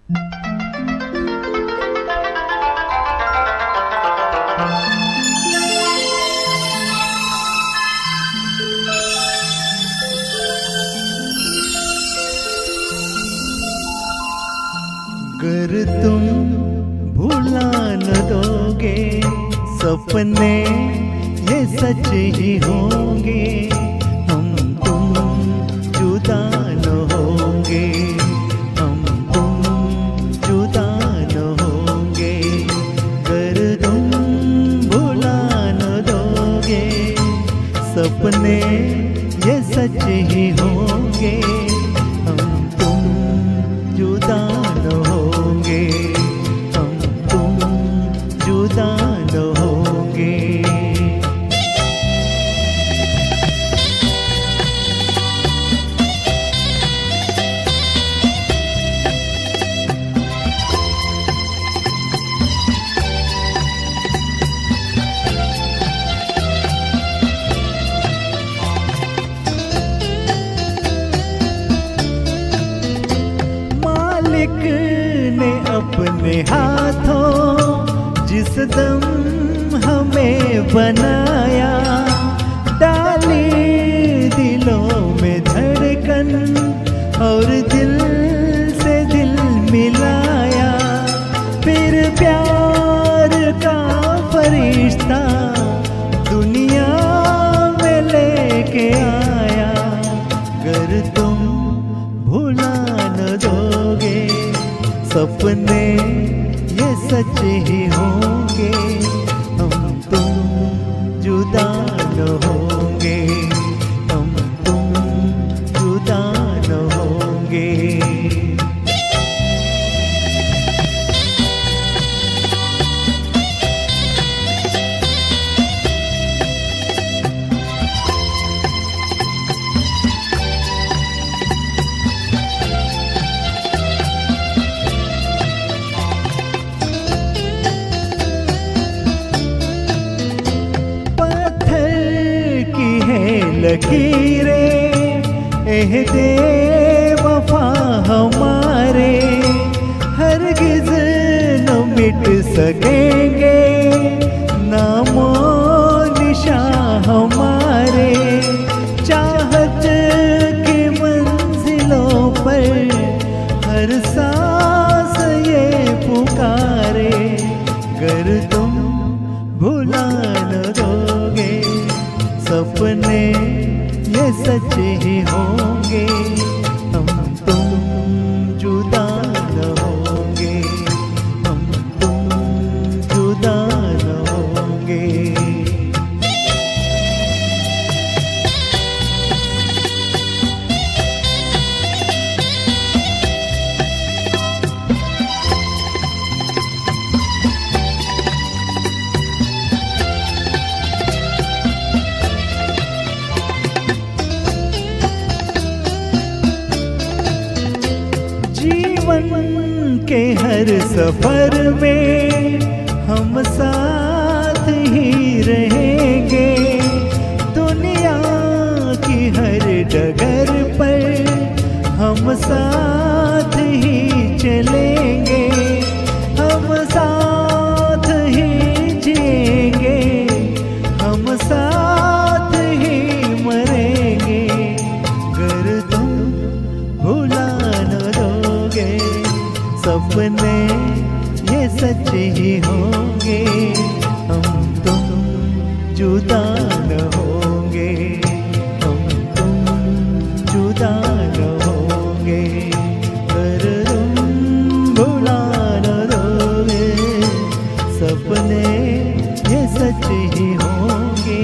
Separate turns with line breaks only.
अगर तुम भुला न दोगे सपने ये सच ही होंगे, हम तुम जुदा न होंगे, हम तुम जुदा न होंगे। अगर तुम भुला न दोगे सपने ये सच ही होंगे, हम तुम जुदा न होंगे, हम तुम जुदा न होंगे। मालिक ने अपने हाथों जिस दम हमें बनाया, डाली दिलों में धड़कन और दिल से दिल मिलाया। फिर प्यार का फरिश्ता दुनिया में लेके आया। अगर तुम भुला न दोगे सपने ये सच ही होंगे, हम तुम जुदा न होंगे, हम तुम जुदा न होंगे। लकीरें एहदे वफा हमारे हरगिज़ न मिट सकेंगे, नामो निशान हमारे। चाहत की मंजिलों पर हर सांस ये पुकारे। अगर तुम भुला न दोगे सपने ये सच ही होंगे, हम तुम जुदा न होंगे, हम तुम जुदा न होंगे। जीवन के हर सफर में हम साथ ही रहेंगे, दुनिया की हर डगर पर हम साथ ही चलेंगे, हम साथ ही जिएंगे, हम साथ ही मरेंगे। अगर तुम भुला न दोगे सपने ये सच ही होंगे, हम तुम जुदा न होंगे, हम तुम जुदा न होंगे। अगर तुम भुला न दोगे सपने ये सच ही होंगे।